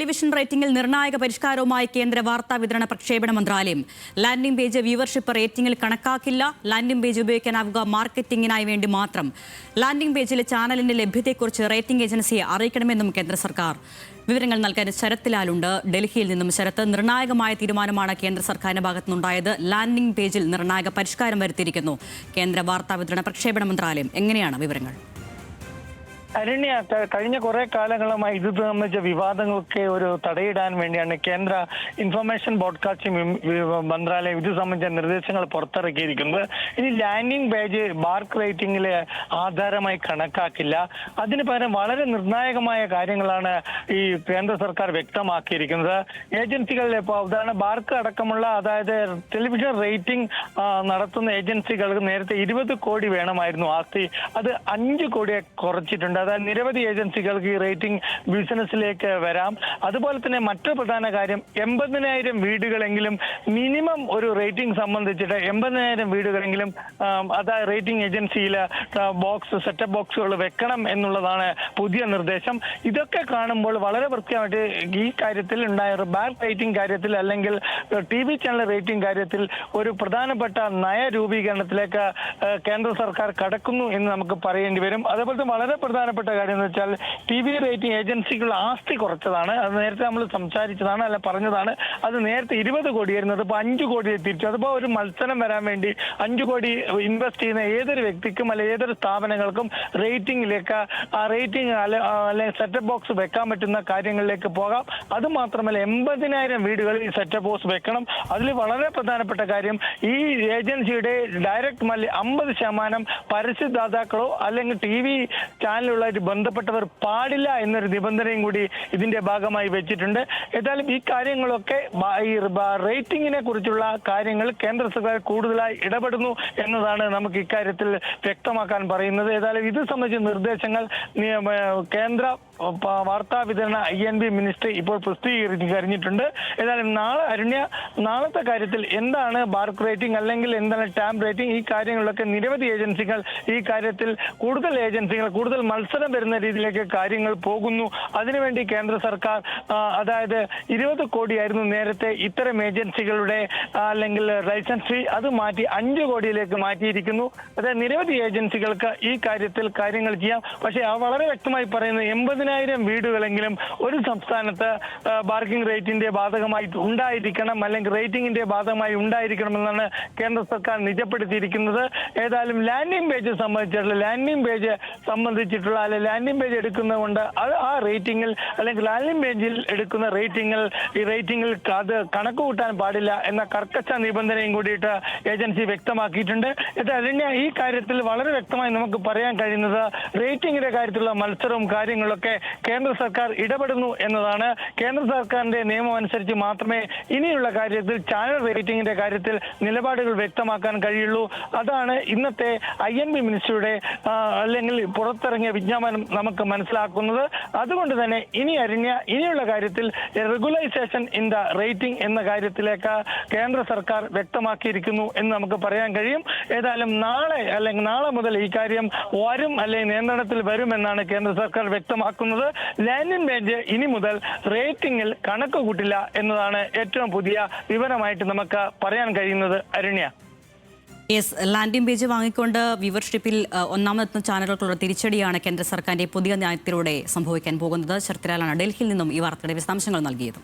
Television റേറ്റിംഗിൽ നിർണായക പരിഷ്കാരവുമായി കേന്ദ്ര വാർത്താ വിതരണ പ്രക്ഷേപണ മന്ത്രാലയം. ലാൻഡിംഗ് പേജ് വ്യൂവർഷിപ്പ് റേറ്റിംഗിൽ കണക്കാക്കില്ല. ലാൻഡിംഗ് പേജ് ഉപയോഗിക്കാനാവുക മാർക്കറ്റിംഗിനായി വേണ്ടി മാത്രം. ലാൻഡിംഗ് പേജിലെ ചാനലിന്റെ ലഭ്യതയെക്കുറിച്ച് റേറ്റിംഗ് ഏജൻസിയെ അറിയിക്കണമെന്നും കേന്ദ്ര സർക്കാർ. വിവരങ്ങൾ നൽകാൻ ശരത് ലാലുണ്ട് ഡൽഹിയിൽ നിന്നും. ശരത്ത്, നിർണായകമായ തീരുമാനമാണ് കേന്ദ്ര സർക്കാരിന്റെ ഭാഗത്തുനിന്നുണ്ടായത്. ലാൻഡിംഗ് പേജിൽ നിർണായക പരിഷ്കാരം വരുത്തിയിരിക്കുന്നു കേന്ദ്ര വാർത്താ വിതരണ പ്രക്ഷേപണ മന്ത്രാലയം. എങ്ങനെയാണ് വിവരങ്ങൾ? അരണ്യ, കഴിഞ്ഞ കുറെ കാലങ്ങളുമായി ഇത് സംബന്ധിച്ച വിവാദങ്ങളൊക്കെ ഒരു തടയിടാൻ വേണ്ടിയാണ് കേന്ദ്ര ഇൻഫർമേഷൻ ബ്രോഡ്കാസ്റ്റിംഗ് മന്ത്രാലയം ഇത് സംബന്ധിച്ച നിർദ്ദേശങ്ങൾ പുറത്തിറക്കിയിരിക്കുന്നത്. ഇനി ലാൻഡിംഗ് പേജ് ബാർക്ക് റേറ്റിംഗിലെ ആധാരമായി കണക്കാക്കില്ല. അതിന് പകരം വളരെ നിർണായകമായ കാര്യങ്ങളാണ് ഈ കേന്ദ്ര സർക്കാർ വ്യക്തമാക്കിയിരിക്കുന്നത്. ഏജൻസികളിലെ ഉദാഹരണം ബാർക്ക് അടക്കമുള്ള, അതായത് ടെലിവിഷൻ റേറ്റിംഗ് നടത്തുന്ന ഏജൻസികൾക്ക് നേരത്തെ 20 കോടി വേണമായിരുന്നു ആസ്തി. അത് 5 കോടിയെ കുറച്ചിട്ടുണ്ട്. അതായത് നിരവധി ഏജൻസികൾക്ക് ഈ റേറ്റിംഗ് ബിസിനസ്സിലേക്ക് വരാം. അതുപോലെ തന്നെ മറ്റൊരു പ്രധാന കാര്യം, 80,000 വീടുകളെങ്കിലും മിനിമം ഒരു റേറ്റിംഗ് സംബന്ധിച്ചിട്ട് 80,000 വീടുകളെങ്കിലും അതായത് റേറ്റിംഗ് ഏജൻസിയിൽ സെറ്റപ്പ് ബോക്സുകൾ വെക്കണം എന്നുള്ളതാണ് പുതിയ നിർദ്ദേശം. ഇതൊക്കെ കാണുമ്പോൾ വളരെ കൃത്യമായിട്ട് ഈ കാര്യത്തിൽ ഉണ്ടായ ബാർക്ക് റേറ്റിംഗ് കാര്യത്തിൽ അല്ലെങ്കിൽ TV ചാനൽ റേറ്റിംഗ് കാര്യത്തിൽ ഒരു പ്രധാനപ്പെട്ട നയരൂപീകരണത്തിലേക്ക് കേന്ദ്ര സർക്കാർ കടക്കുന്നു എന്ന് നമുക്ക് പറയേണ്ടി വരും. അതേപോലെ വളരെ പ്രധാനപ്പെട്ട കാര്യം എന്ന് വെച്ചാൽ TV റേറ്റിംഗ് ഏജൻസികളുടെ ആസ്തി കുറച്ചതാണ്. അത് നേരത്തെ നമ്മൾ സംസാരിച്ചതാണ്, അല്ല പറഞ്ഞതാണ്. അത് നേരത്തെ 20 കോടിയായിരുന്നു, അതിപ്പോൾ 5 കോടി തിരിച്ചു. അതിപ്പോൾ ഒരു മത്സരം വരാൻ വേണ്ടി 5 കോടി ഇൻവെസ്റ്റ് ചെയ്യുന്ന ഏതൊരു വ്യക്തിക്കും അല്ലെ ഏതൊരു സ്ഥാപനങ്ങൾക്കും റേറ്റിംഗിലേക്ക് ആ റേറ്റിംഗ് അല്ലെങ്കിൽ സെറ്റപ്പ് ബോക്സ് വെക്കാൻ പറ്റുന്ന കാര്യങ്ങളിലേക്ക് പോകാം. അത് മാത്രമല്ല 80,000 വീടുകളിൽ ഈ സെറ്റപ്പ് ബോക്സ് വെക്കണം. അതിൽ വളരെ പ്രധാനപ്പെട്ട കാര്യം, ഈ ഏജൻസിയുടെ ഡയറക്ട് 50% പരസ്യദാതാക്കളോ അല്ലെങ്കിൽ TV ചാനലുള്ളവർ ബന്ധപ്പെട്ടവർ പാടില്ല എന്നൊരു നിബന്ധനയും കൂടി ഇതിന്റെ ഭാഗമായി വെച്ചിട്ടുണ്ട്. ഏതായാലും ഈ കാര്യങ്ങളൊക്കെ ഈ റേറ്റിംഗിനെ കുറിച്ചുള്ള കാര്യങ്ങൾ കേന്ദ്ര സർക്കാർ കൂടുതലായി ഇടപെടുന്നു എന്നതാണ് നമുക്ക് ഇക്കാര്യത്തിൽ വ്യക്തമാക്കാൻ പറയുന്നത്. ഏതായാലും ഇത് സംബന്ധിച്ച നിർദ്ദേശങ്ങൾ കേന്ദ്ര വാർത്താ വിതരണ INB മിനിസ്ട്രി ഇപ്പോൾ പ്രസിദ്ധീകരിച്ചു കഴിഞ്ഞിട്ടുണ്ട്. ഏതായാലും നാളത്തെ കാര്യത്തിൽ എന്താണ് ബാർക്ക് റേറ്റിംഗ് അല്ലെങ്കിൽ എന്താണ് ടാം റേറ്റിംഗ്, ഈ കാര്യങ്ങളിലൊക്കെ നിരവധി ഏജൻസികൾ ഈ കാര്യത്തിൽ കൂടുതൽ മത്സരം വരുന്ന രീതിയിലേക്ക് കാര്യങ്ങൾ പോകുന്നു. അതിനുവേണ്ടി കേന്ദ്ര സർക്കാർ അതായത് 20 കോടിയായിരുന്നു നേരത്തെ ഇത്തരം ഏജൻസികളുടെ അല്ലെങ്കിൽ ലൈസൻസ് ഫീ, അത് മാറ്റി 5 കോടിയിലേക്ക് മാറ്റിയിരിക്കുന്നു. അതായത് നിരവധി ഏജൻസികൾക്ക് ഈ കാര്യത്തിൽ കാര്യങ്ങൾ ചെയ്യാം. പക്ഷേ വളരെ വ്യക്തമായി പറയുന്നത് 80,000 വീടുകളെങ്കിലും ഒരു സംസ്ഥാനത്ത് ബാർക്കിംഗ് റേറ്റിന്റെ ഭാഗമായി ഉണ്ടായിരിക്കണം അല്ലെങ്കിൽ റേറ്റിംഗിന്റെ ഭാഗമായി ഉണ്ടായിരിക്കണമെന്നാണ് കേന്ദ്ര സർക്കാർ നിജപ്പെടുത്തിയിരിക്കുന്നത്. ഏതായാലും ലാൻഡിംഗ് പേജ് സംബന്ധിച്ചിട്ടുള്ള അല്ലെങ്കിൽ ലാൻഡിംഗ് പേജ് എടുക്കുന്നതുകൊണ്ട് അത് ആ റേറ്റിംഗിൽ അല്ലെങ്കിൽ ലാൻഡിംഗ് പേജിൽ എടുക്കുന്ന ഈ റേറ്റിംഗിൽ അത് കണക്ക് കൂട്ടാൻ പാടില്ല എന്ന കർക്കശ നിബന്ധനയും കൂടിയിട്ട് ഏജൻസി വ്യക്തമാക്കിയിട്ടുണ്ട്. ഈ കാര്യത്തിൽ വളരെ വ്യക്തമായി നമുക്ക് പറയാൻ കഴിയുന്നത് റേറ്റിംഗിന്റെ കാര്യത്തിലുള്ള മത്സരവും കാര്യങ്ങളൊക്കെ കേന്ദ്ര സർക്കാർ ഇടപെടുന്നു എന്നതാണ്. കേന്ദ്ര സർക്കാരിന്റെ നിയമം അനുസരിച്ച് മാത്രമേ ഇനിയുള്ള കാര്യത്തിൽ ചാനൽ റേറ്റിംഗിന്റെ കാര്യത്തിൽ നിലപാടുകൾ വ്യക്തമാക്കാൻ കഴിയുള്ളൂ. അതാണ് ഇന്നത്തെ INB മിനിസ്ട്രിയുടെ അല്ലെങ്കിൽ പുറത്തിറങ്ങിയ വിജ്ഞാപനം നമുക്ക് മനസ്സിലാക്കുന്നത്. അതുകൊണ്ട് തന്നെ ഇനിയുള്ള കാര്യത്തിൽ റെഗുലൈസേഷൻ ഇൻ ദ റേറ്റിംഗ് എന്ന കാര്യത്തിലേക്ക് കേന്ദ്ര സർക്കാർ വ്യക്തമാക്കിയിരിക്കുന്നു എന്ന് നമുക്ക് പറയാൻ കഴിയും. ഏതായാലും നാളെ മുതൽ ഈ കാര്യം വരും അല്ലെങ്കിൽ നിയന്ത്രണത്തിൽ വരുമെന്നാണ് കേന്ദ്ര സർക്കാർ വ്യക്തമാക്കുന്നത്. ലാൻഡിംഗ് പേജ് ഇനി മുതൽ റേറ്റിംഗിൽ കണക്ക് കൂട്ടില്ല എന്നതാണ് ഏറ്റവും പുതിയ വിവരമായിട്ട് നമുക്ക് പറയാൻ കഴിയുന്നത്. അരുണ്യ, ലാൻഡിംഗ് പേജ് വാങ്ങിക്കൊണ്ട് വ്യൂവർഷിപ്പിൽ ഒന്നാമതെത്തുന്ന ചാനലുകൾക്കുള്ള തിരിച്ചടിയാണ് കേന്ദ്ര സർക്കാരിന്റെ പുതിയ നയത്തിലൂടെ സംഭവിക്കാൻ പോകുന്നത്. ശരത് ലാലാണ് ഡൽഹിയിൽ നിന്നും ഈ വാർത്തയുടെ വിശദാംശങ്ങൾ നൽകിയത്.